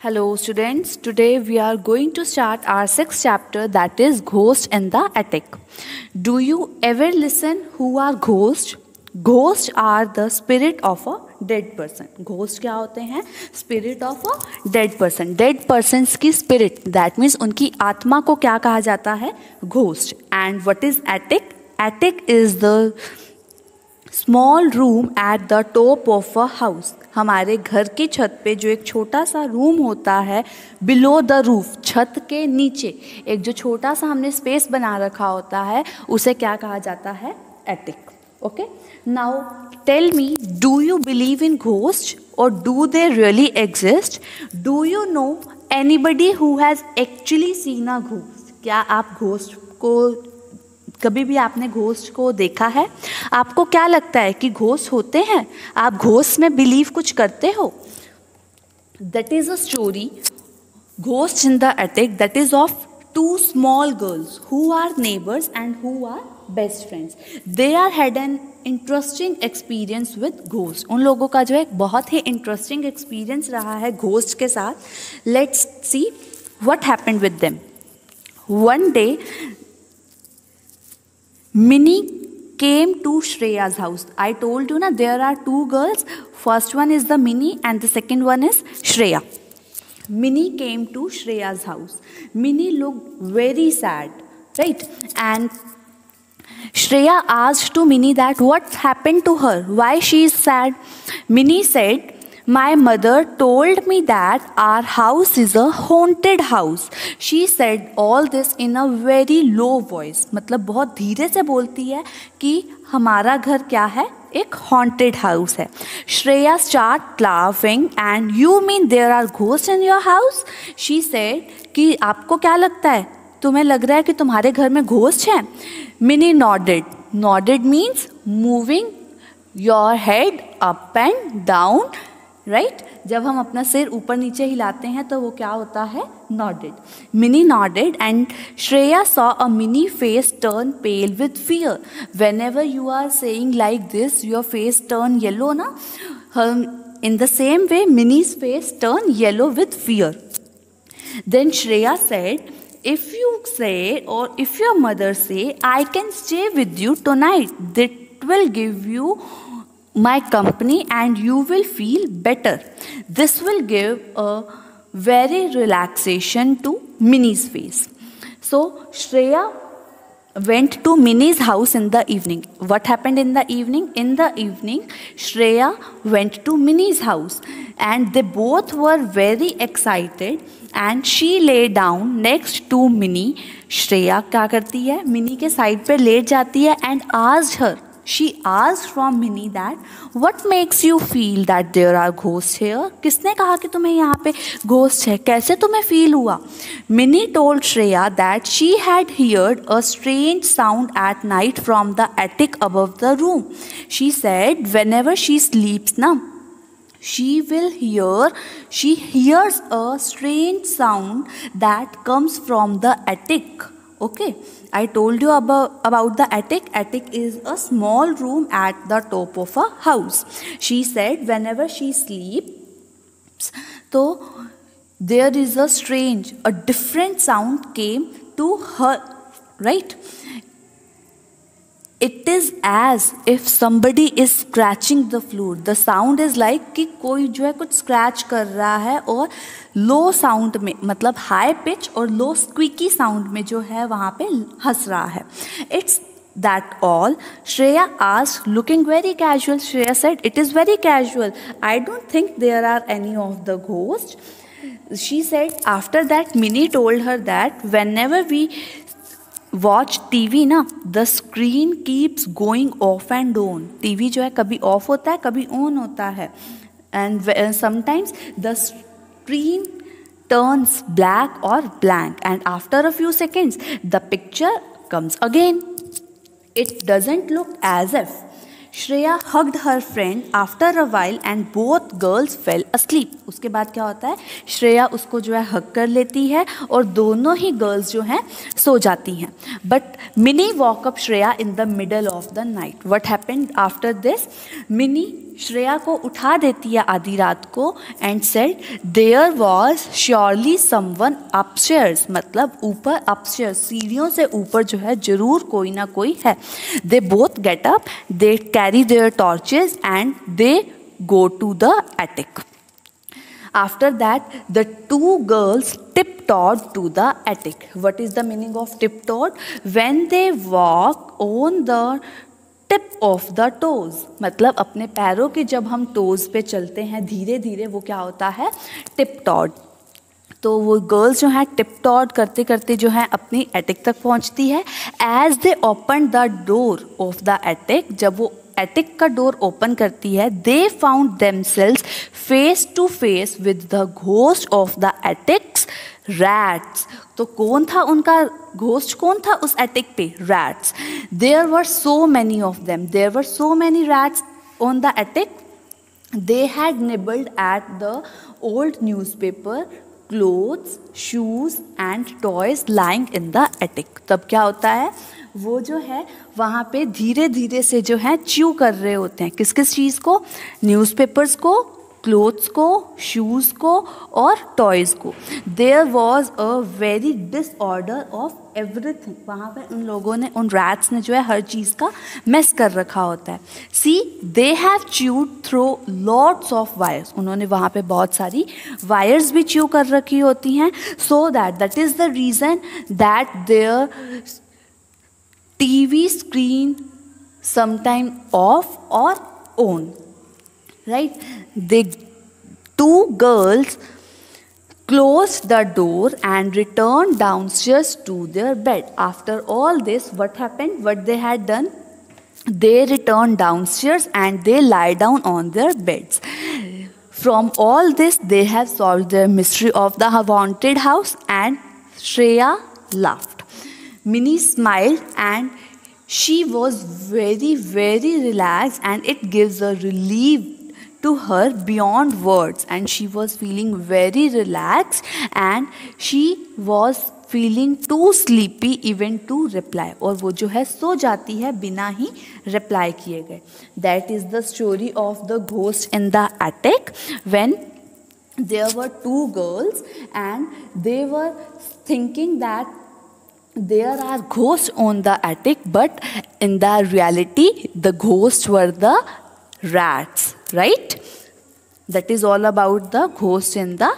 Hello students, today we are going to start our sixth chapter, that is Ghost in the Attic. Do you ever listen who are ghosts? Ghosts are the spirit of a dead person. Ghost क्या होते हैं? Spirit of a dead person. Dead persons की spirit, that means उनकी आत्मा को क्या कहा जाता है? Ghost. And what is attic? Attic is the small room at the top of a house. हमारे घर की छत पे जो एक छोटा सा रूम होता है बिलो द रूफ, छत के नीचे एक जो छोटा सा हमने स्पेस बना रखा होता है उसे क्या कहा जाता है? Attic. Okay, now tell me, do you believe in ghost और do they really exist? Do you know anybody who has actually seen a ghost? क्या आप घोस्ट को कभी भी आपने घोस्ट को देखा है? आपको क्या लगता है कि घोस्ट होते हैं? आप घोस्ट में बिलीव कुछ करते हो? That is a story, ghost in the attic, that is of two small girls who are neighbours and who are best friends. They are had an interesting experience with ghost. उन लोगों का जो है बहुत ही interesting experience रहा है ghost के साथ. Let's see what happened with them. One day Minnie came to Shreya's house. I told you na, there are two girls. First one is the Minnie and the second one is Shreya. Minnie came to Shreya's house. Minnie looked very sad, right? And Shreya asked to Minnie that what happened to her, why she is sad. Minnie said, my mother told me that our house is a haunted house. She said all this in a very low voice. मतलब बहुत धीरे से बोलती है कि हमारा घर क्या है? एक haunted house है. Shreya start laughing and you mean there are ghosts in your house? She said कि आपको क्या लगता है? तुम्हें लग रहा है कि तुम्हारे घर में घोस्ट हैं? Minnie nodded. Nodded means moving your head up and down. Right जब हम अपना सिर ऊपर नीचे हिलाते हैं तो वो क्या होता है? Nodded. Mini nodded and Shreya saw a Mini face turn pale with fear. Whenever you are seeing like this your face turn yellow ना, in the same way Mini's face turn yellow with fear. Then Shreya said, if you say or if your mother say I can stay with you tonight, that will give you my company and you will feel better. This will give a very relaxation to Minnie's face. So Shreya went to Minnie's house in the evening. What happened in the evening? In the evening Shreya went to Minnie's house and they both were very excited and she lay down next to Minnie. Shreya क्या करती है? Minnie के side पे late जाती है and asked her, she asked from Minnie that what makes you feel that there are ghosts here? किसने कहा कि तुम्हें यहाँ पे ghost है? कैसे तुम्हें feel हुआ? Minnie told Shreya that she had heard a strange sound at night from the attic above the room. She said whenever she sleeps na, she hears a strange sound that comes from the attic. Okay, I told you about the attic. Attic is a small room at the top of a house. She said whenever she sleeps, so there is a different sound came to her, right? It is as if somebody is scratching the floor. The sound is like कि कोई जो है कुछ scratch कर रहा है और low sound में, मतलब हाई पिच और लो स्क्वीकी साउंड में जो है वहाँ पे हंस रहा है. It's that all? Shreya asked, looking very casual. Shreya said, it is very casual. I don't think there are any of the ghosts. She said after that Minnie told her that whenever we watch TV ना, the screen keeps going off and on. TV जो है कभी of होता है कभी on होता है and sometimes the screen turns black और blank and after a few seconds the picture comes again. It doesn't look as if. Shreya hugged her friend after a while and both girls fell asleep. उसके बाद क्या होता है? श्रेया उसको जो है हग कर लेती है और दोनों ही गर्ल्स जो हैं सो जाती हैं. But Minnie woke up Shreya in the middle of the night. What happened after this? Minnie Shreya को उठा देती है आधी रात को and said there was surely someone upstairs, मतलब ऊपर अपस्टेयर्स सीढ़ियों से ऊपर जो है जरूर कोई ना कोई है. They both get up, they carry their torches and they go to the attic. After that, the two girls tiptoed to the attic. What is the meaning of tiptoed? When they walk on the tip of the toes. मतलब अपने पैरों के जब हम toes पे चलते हैं धीरे धीरे, वो क्या होता है? tiptoed. तो वो गर्ल्स जो है टिपटॉड करते करते जो है अपनी एटिक तक पहुंचती है. As they open the door of the attic, जब वो एटिक का डोर ओपन करती है, they found themselves face to face with the ghost of the attic's rats. तो कौन था उनका घोस्ट, कौन था उस एटिक पे? Rats. There were so many of them, there were so many rats on the attic. They had nibbled at the old newspaper, clothes, shoes and toys lying in the attic. तब क्या होता है, वो जो है वहाँ पे धीरे धीरे से जो है च्यू कर रहे होते हैं. किस किस चीज़ को? न्यूज़पेपर्स को, क्लोथ्स को, शूज़ को और टॉयज़ को. There was a very disorder of everything. वहाँ पे उन लोगों ने, उन रैट्स ने जो है हर चीज़ का मेस कर रखा होता है. See they have chewed through lots of wires. उन्होंने वहाँ पे बहुत सारी वायर्स भी च्यू कर रखी होती हैं. So that is the reason that there TV screen sometime off or on, right? The two girls closed the door and returned downstairs to their bed. After all this, what happened? What they had done? They returned downstairs and they lie down on their beds. From all this, they have solved the mystery of the haunted house, and Shreya laughed. Minnie smiled and she was very, very relaxed, and it gives a relief to her beyond words. And she was feeling very relaxed and she was feeling too sleepy even to reply. और वो जो है सो जाती है बिना ही reply किए गए. That is the story of the ghost in the attic. When there were two girls and they were thinking that there are ghosts on the attic, but in the reality the ghosts were the rats, right? That is all about the ghost in the